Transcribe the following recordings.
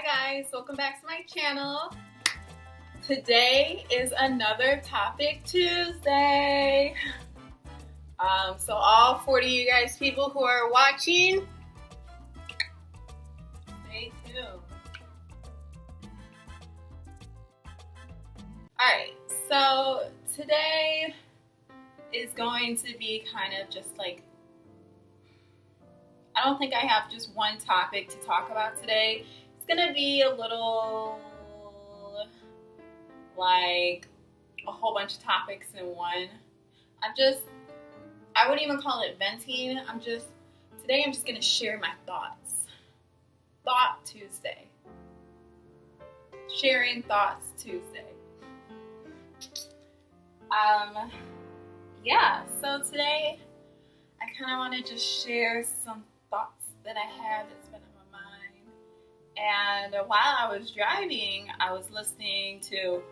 Hi guys, welcome back to my channel. Today is another Topic Tuesday. So all 40 of you guys people who are watching, stay tuned. Alright, so today is going to be kind of just like, I don't think I have just one topic to talk about today. It's gonna be a little like a whole bunch of topics in one. I wouldn't even call it venting. Today I'm just gonna share my thoughts. Thought Tuesday. Sharing Thoughts Tuesday. So today I kind of want to just share some thoughts that I have that's been on my mind. And while I was driving, I was listening to,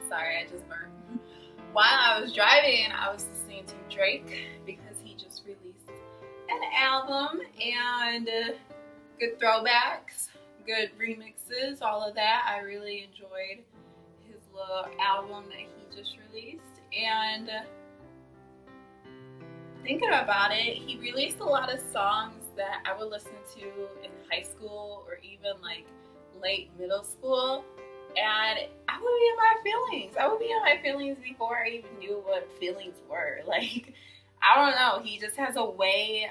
sorry, I just burped. While I was driving, I was listening to Drake because he just released an album and good throwbacks, good remixes, all of that. I really enjoyed his little album that he just released. And thinking about it, he released a lot of songs that I would listen to in high school or even like late middle school. And I would be in my feelings. I would be in my feelings before I even knew what feelings were. Like, I don't know. He just has a way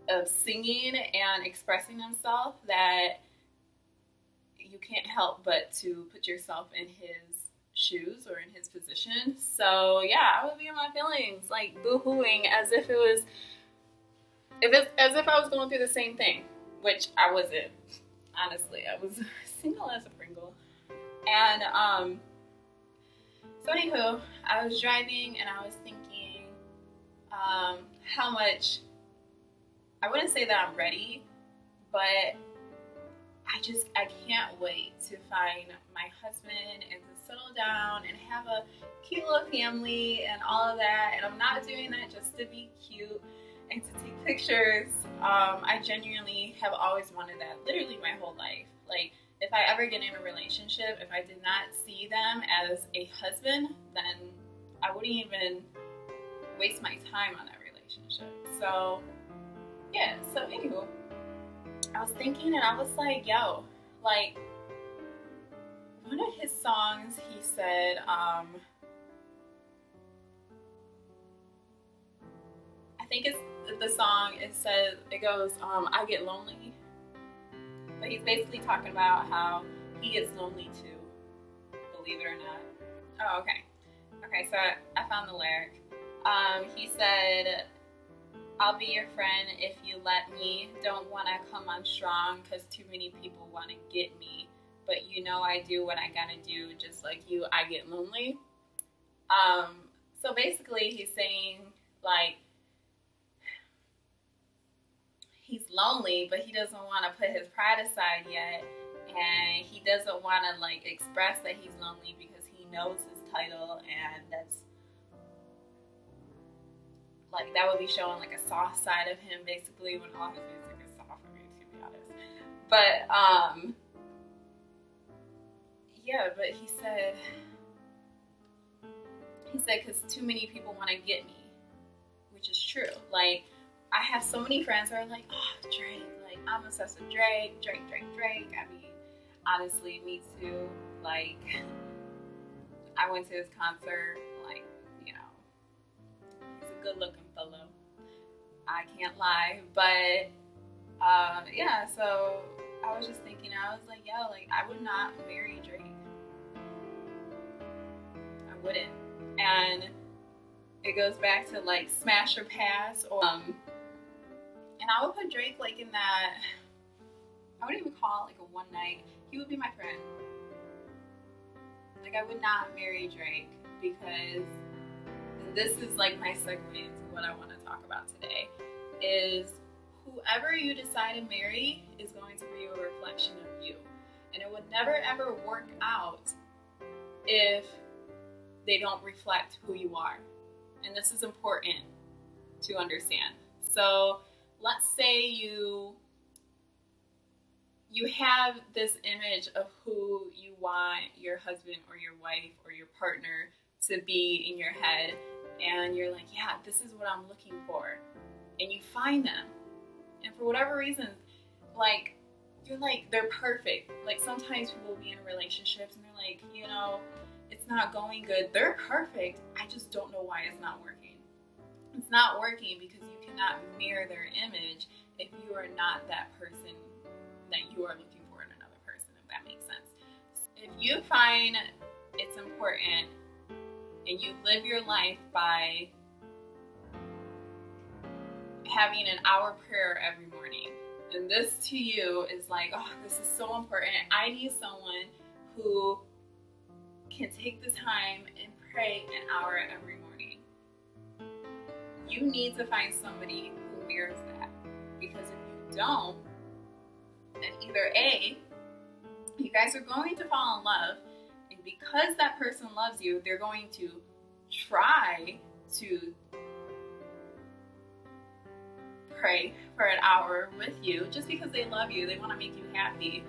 of singing and expressing himself that you can't help but to put yourself in his shoes or in his position. So yeah, I would be in my feelings, like boo-hooing as if I was going through the same thing, which I wasn't. Honestly, I was single as a Pringle. And so anywho, I was driving and I was thinking how much, I wouldn't say that I'm ready, but I can't wait to find my husband and to settle down and have a cute little family and all of that. And I'm not doing that just to be cute and to take pictures. I genuinely have always wanted that, literally my whole life. Like, if I ever get in a relationship, if I did not see them as a husband, then I wouldn't even waste my time on that relationship. So, yeah, so anywho, I was thinking and I was like, yo, like, one of his songs, he said, I think it's the song, it goes, I get lonely. But he's basically talking about how he gets lonely too, believe it or not. Oh, okay. Okay, so I found the lyric. He said, I'll be your friend if you let me. Don't want to come on strong because too many people want to get me. But you know I do what I gotta do. Just like you, I get lonely. So basically he's saying, like, he's lonely, but he doesn't want to put his pride aside yet. And he doesn't want to, like, express that he's lonely because he knows his title, and that's like, that would be showing like a soft side of him, basically, when all his music is soft, I mean, to be honest. But yeah, but he said because too many people want to get me, which is true. Like, I have so many friends who are like, oh, Drake, like, I'm obsessed with Drake. I mean, honestly, me too. Like, I went to his concert, like, you know, he's a good looking fellow. I can't lie. But, yeah, so I was just thinking, I was like, yo, like, I would not marry Drake. I wouldn't. And it goes back to, like, smash or pass, or, and I would put Drake, like, in that, I wouldn't even call it, like, a one night. He would be my friend. Like, I would not marry Drake because this is, like, my segue into what I want to talk about today, is whoever you decide to marry is going to be a reflection of you. And it would never, ever work out if they don't reflect who you are. And this is important to understand. So let's say you you have this image of who you want your husband or your wife or your partner to be in your head, and you're like, yeah, this is what I'm looking for, and you find them, and for whatever reason, like, you're like, they're perfect. Like, sometimes people will be in relationships and they're like, you know, it's not going good. They're perfect. I just don't know why it's not working. It's not working because you cannot mirror their image if you are not that person that you are looking for in another person, if that makes sense. If you find it's important and you live your life by having an hour prayer every morning, and this to you is like, oh, this is so important. I need someone who can take the time and pray an hour every morning. You need to find somebody who mirrors that. Because if you don't, then either A, you guys are going to fall in love, and because that person loves you, they're going to try to pray for an hour with you just because they love you. They want to make you happy,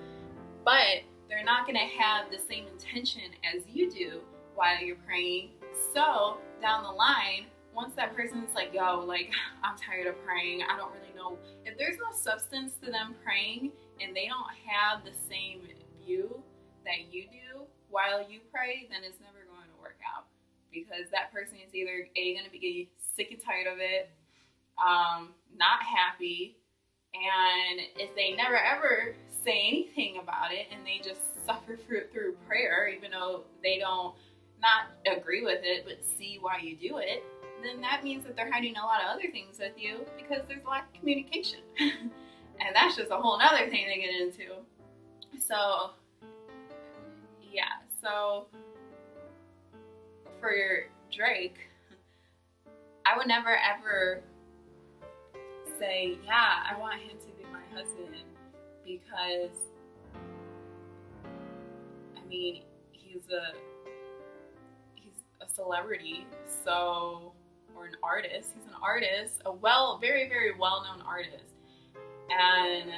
but they're not going to have the same intention as you do while you're praying. So down the line, once that person is like, yo, like, I'm tired of praying, I don't really know, if there's no substance to them praying and they don't have the same view that you do while you pray, then it's never going to work out, because that person is either A, going to be sick and tired of it, not happy, and if they never ever say anything about it and they just suffer through prayer, even though they don't not agree with it but see why you do it, then that means that they're hiding a lot of other things with you because there's a lack of communication. And that's just a whole nother thing to get into. So yeah, so for Drake, I would never ever say, yeah, I want him to be my husband, because I mean, he's a celebrity, so, or an artist. He's an artist, a very, very well-known artist, and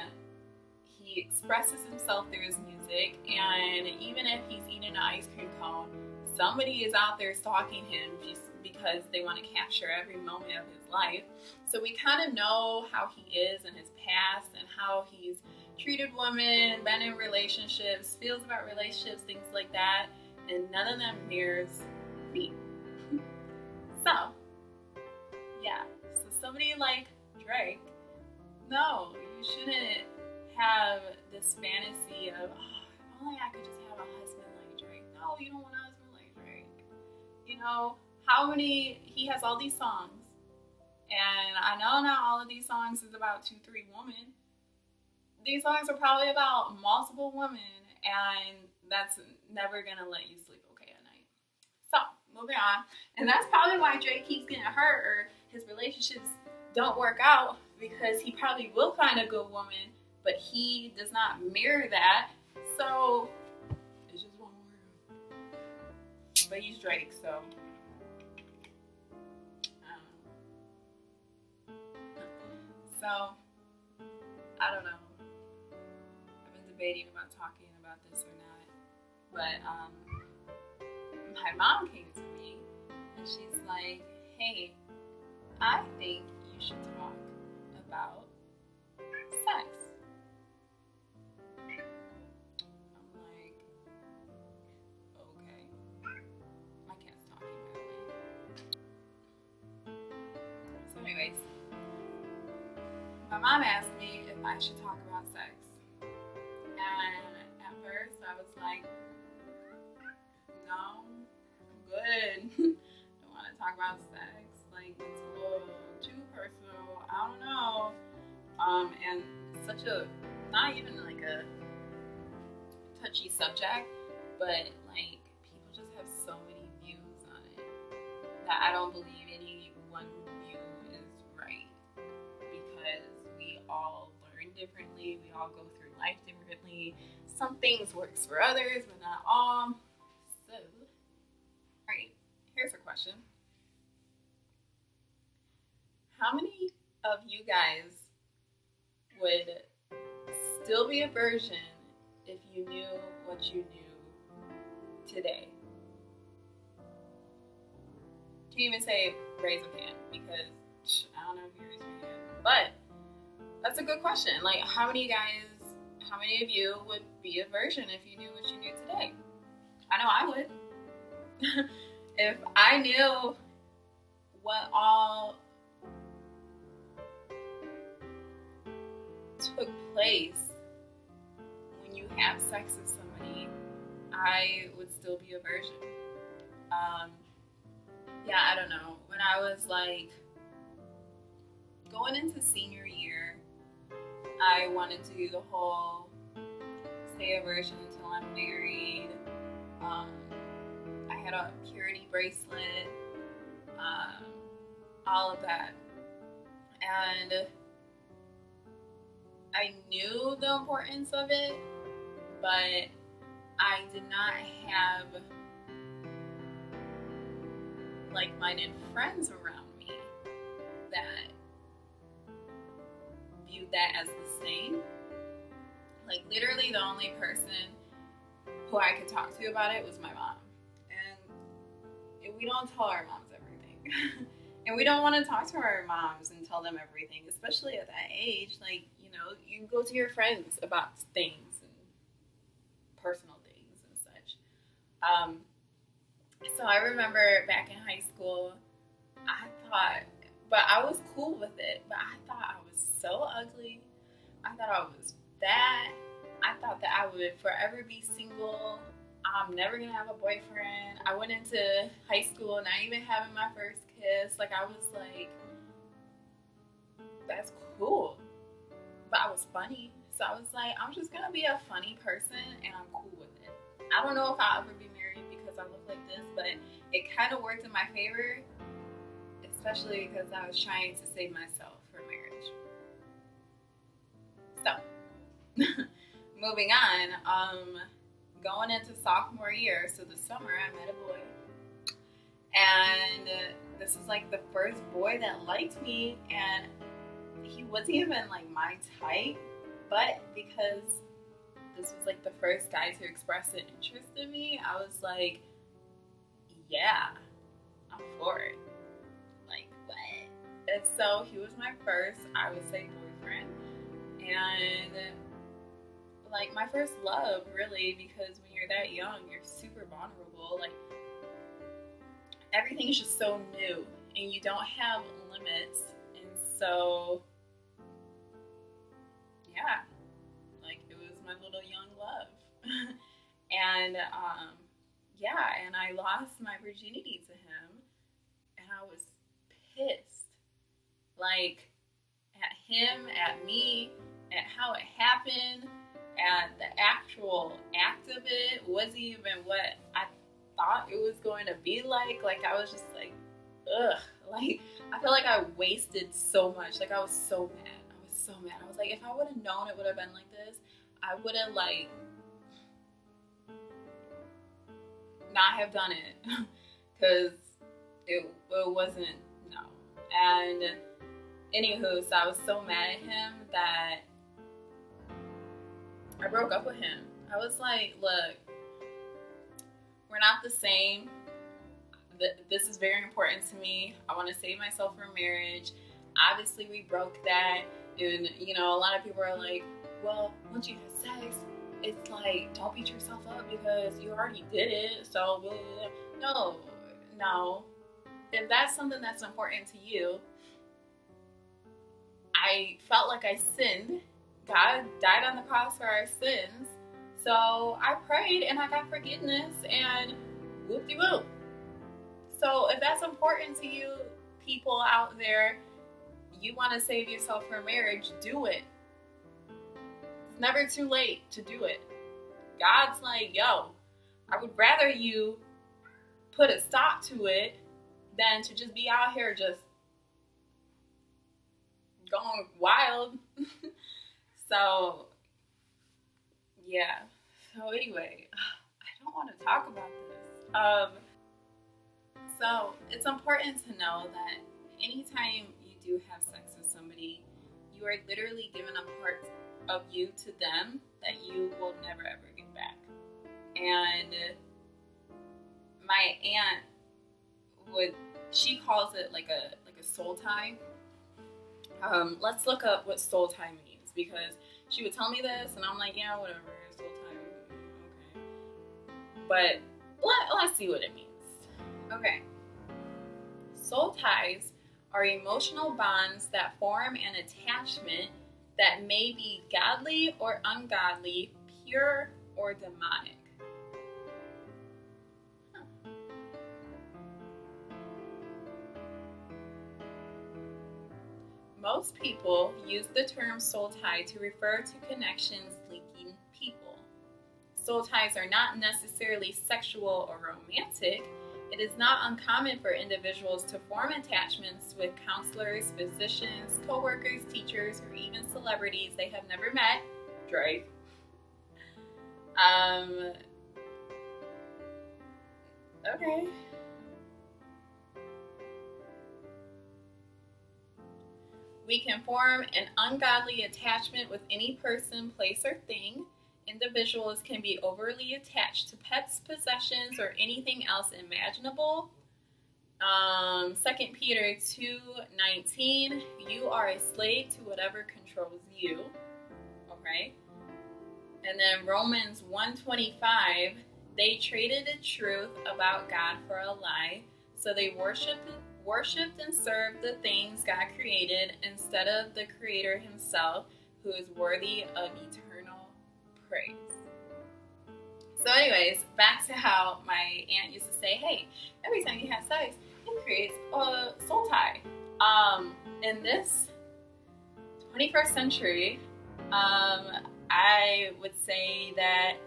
he expresses himself through his music. And even if he's eating an ice cream cone, somebody is out there stalking him just because they want to capture every moment of his life. So we kind of know how he is in his past and how he's treated women, been in relationships, feels about relationships, things like that, and none of them mirrors me. So yeah, so somebody like Drake, no, you shouldn't have this fantasy of, oh, if only I could just have a husband like Drake. No, you don't want a husband like Drake. You know, he has all these songs, and I know not all of these songs is about 2-3 women. These songs are probably about multiple women, and that's never gonna let you sleep okay at night. So, moving on. And that's probably why Drake keeps getting hurt, or his relationships don't work out, because he probably will find a good woman, but he does not mirror that. So, it's just one word. But he's Drake, so. So, I don't know. I've been debating about talking about this or not. But my mom came to me and she's like, hey, I think you should talk about sex. I'm like, okay. My cat's talking, by the way. So anyways, my mom asked me if I should talk about sex. And at first I was like, no, I'm good. Don't want to talk about sex. Like, it's a little too personal. I don't know. And such a, not even like a touchy subject, but like, people just have so many views on it that I don't believe any one view is right, because we all learn differently, we all go through life differently. Some things works for others, but not all. So, alright, here's a question. How many of you guys would still be a virgin if you knew what you knew today? Can't even say raise a hand because I don't know if you raise your hand. But that's a good question. Like, how many of you would be a virgin if you knew what you knew today? I know I would. If I knew what all took place when you have sex with somebody, I would still be a virgin. Yeah, I don't know. When I was like going into senior year, I wanted to do the whole stay a virgin until I'm married. I had a purity bracelet, all of that. And I knew the importance of it, but I did not have like-minded friends around me that viewed that as the same. Like, literally the only person who I could talk to about it was my mom. And we don't tell our moms everything. And we don't want to talk to our moms and tell them everything, especially at that age. Like, you know, you go to your friends about things and personal things and such. So I remember back in high school, but I was cool with it, but I thought I was so ugly. I thought I was fat. I thought that I would forever be single. I'm never gonna have a boyfriend. I went into high school not even having my first kiss. Like, I was like, that's cool. But I was funny. So I was like, I'm just gonna be a funny person and I'm cool with it. I don't know if I'll ever be married because I look like this, but it kind of worked in my favor, especially because I was trying to save myself for marriage. So, moving on, going into sophomore year, so the summer, I met a boy. And this was like the first boy that liked me, and he wasn't even like my type, but because this was like the first guy to express an interest in me, I was like, yeah, I'm for it. Like, what? And so he was my first, I would say, boyfriend. And like my first love, really, because when you're that young, you're super vulnerable. Like, everything is just so new and you don't have limits. And so, yeah, like, it was my little young love. And yeah, and I lost my virginity to him, and I was pissed. Like, at him, at me, at how it happened, and the actual act of it wasn't even what I thought it was going to be like. Like, I was just like, ugh. Like, I feel like I wasted so much. Like, I was so mad. I was like, if I would have known it would have been like this, I would have, like, not have done it. Because it wasn't, no. And anywho, so I was so mad at him that I broke up with him. I was like, look, we're not the same. This is very important to me. I want to save myself for marriage. Obviously, we broke that. And, you know, a lot of people are like, well, once you have sex, it's like, don't beat yourself up because you already did it. So, no. If that's something that's important to you, I felt like I sinned. God died on the cross for our sins. So I prayed and I got forgiveness, and whoop-de-whoop. So if that's important to you, people out there, you want to save yourself for marriage, do it. It's never too late to do it. God's like, yo, I would rather you put a stop to it than to just be out here just going wild. So, yeah. So anyway, I don't want to talk about this. So it's important to know that anytime you do have sex with somebody, you are literally giving up of you to them that you will never ever get back. And my aunt she calls it like a soul tie. Let's look up what soul tie means, because she would tell me this and I'm like, yeah, whatever, soul tie, okay. But let's see what it means. Okay. Soul ties are emotional bonds that form an attachment that may be godly or ungodly, pure or demonic. Most people use the term soul tie to refer to connections linking people. Soul ties are not necessarily sexual or romantic. It is not uncommon for individuals to form attachments with counselors, physicians, co-workers, teachers, or even celebrities they have never met. Drake. Okay. We can form an ungodly attachment with any person, place, or thing. Individuals can be overly attached to pets, possessions, or anything else imaginable. 2 Peter 2:19, you are a slave to whatever controls you. Okay. And then Romans 1:25, they traded the truth about God for a lie, so they worshipped and served the things God created instead of the Creator himself, who is worthy of eternal praise. So anyways, back to how my aunt used to say, hey, every time you have sex, it creates a soul tie. In this 21st century, I would say that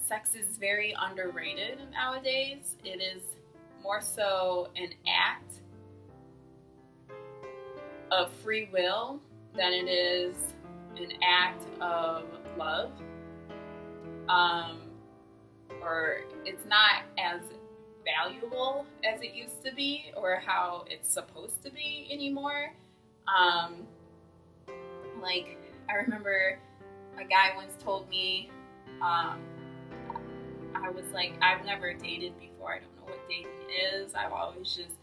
sex is very underrated nowadays. It is more so an act of free will than it is an act of love. Or it's not as valuable as it used to be, or how it's supposed to be anymore. Like, I remember a guy once told me, I was like, I've never dated before. I don't know what dating is. I've always just,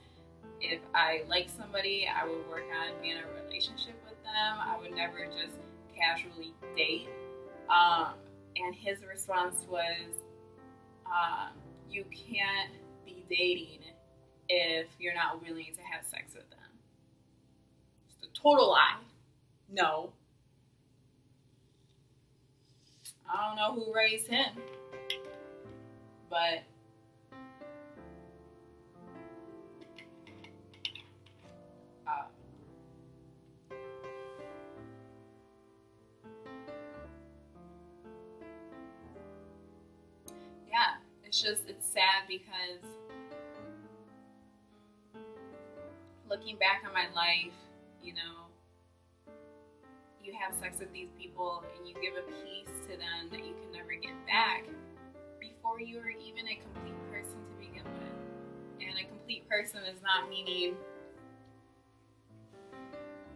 if I like somebody, I would work on being in a relationship with them. I would never just casually date. And his response was, you can't be dating if you're not willing to have sex with them. It's a total lie. No. I don't know who raised him, but yeah, it's sad because looking back on my life, you know, you have sex with these people and you give a piece to them that you can never get back before you are even a complete person to begin with. And a complete person is not meaning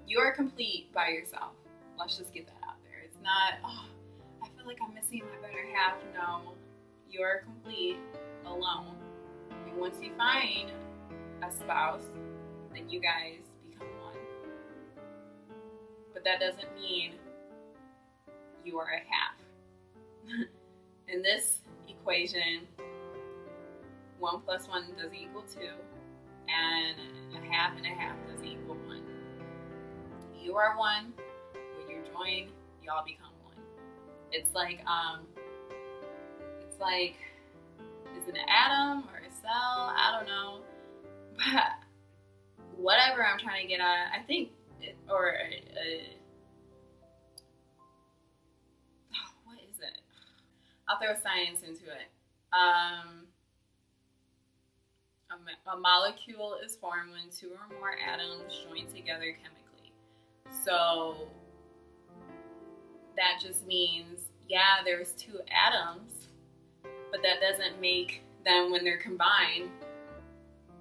you're complete by yourself. Let's just get that out there. It's not, oh, I feel like I'm missing my better half. No, you're complete alone. And once you find a spouse, then you guys become one. But that doesn't mean you are a half. In this equation, 1 + 1 doesn't equal 2, and a half doesn't equal 1. You are one. When you join, y'all become one. It's like, is it an atom or a cell? I don't know. But whatever I'm trying to get at, I think, what is it? I'll throw science into it. A molecule is formed when 2 or more atoms join together chemically. So that just means, yeah, there's 2 atoms, but that doesn't make them, when they're combined,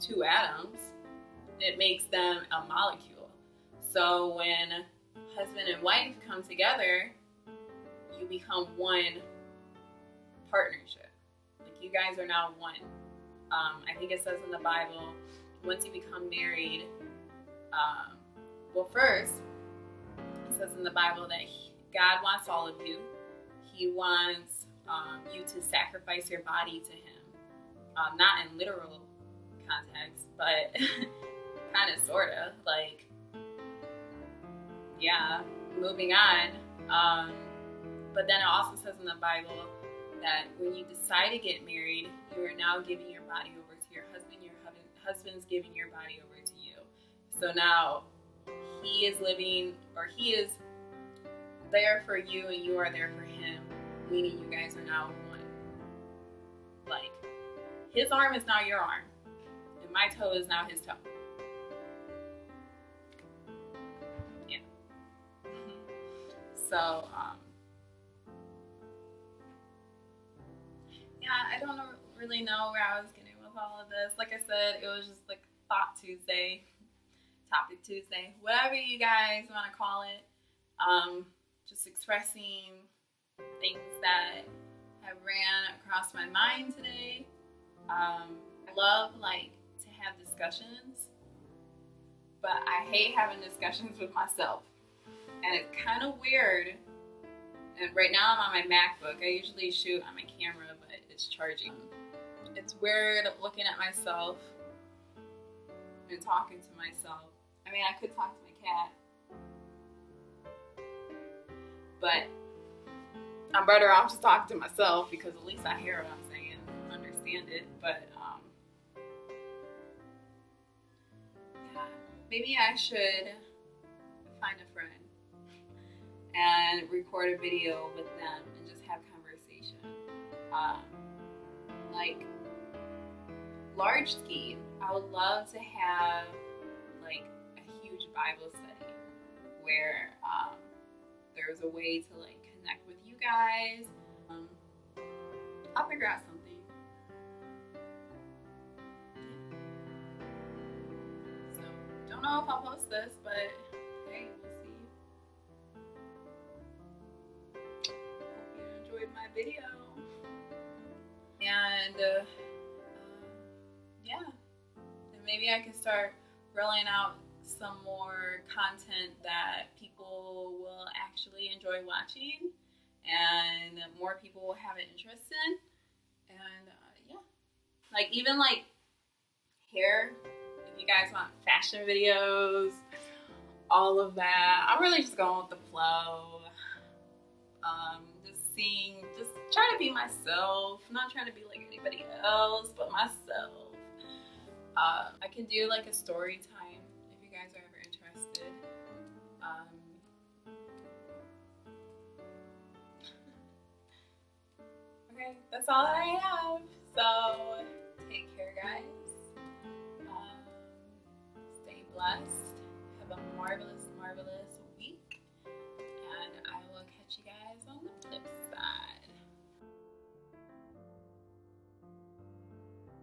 2 atoms. It makes them a molecule. So when husband and wife come together, become one partnership. Like, you guys are now one. I think it says in the Bible, once you become married, well, first, it says in the Bible that God wants all of you. He wants you to sacrifice your body to Him. Not in literal context, but kind of, sort of. Like, yeah, moving on. But then it also says in the Bible that when you decide to get married, you are now giving your body over to your husband. Your husband's giving your body over to you. So now he is living, or he is there for you and you are there for him, meaning you guys are now one. Like, his arm is now your arm, and my toe is now his toe. Yeah. So, yeah, I don't really know where I was getting with all of this. Like I said, it was just like Thought Tuesday, Topic Tuesday, whatever you guys want to call it. Just expressing things that have ran across my mind today. I love, like, to have discussions, but I hate having discussions with myself. And it's kind of weird. And right now I'm on my MacBook. I usually shoot on my camera, but it's charging. It's weird looking at myself and talking to myself. I mean, I could talk to my cat, but I'm better off just talking to myself, because at least I hear what I'm saying, understand it. But yeah, maybe I should find a friend and record a video with them and just have conversation. Like, large scheme, I would love to have like a huge Bible study where there's a way to like connect with you guys. I'll figure out something. So, don't know if I'll post this, but hey, we'll see. Hope you enjoyed my video. And yeah, and maybe I can start rolling out some more content that people will actually enjoy watching, and more people will have an interest in. And yeah, like, even like hair, if you guys want fashion videos, all of that. I'm really just going with the flow. Just trying to be myself, not trying to be like anybody else, but myself. I can do like a story time if you guys are ever interested. Okay, that's all I have. So take care, guys. Stay blessed. Have a marvelous, marvelous week. And I will catch you guys on the flip side.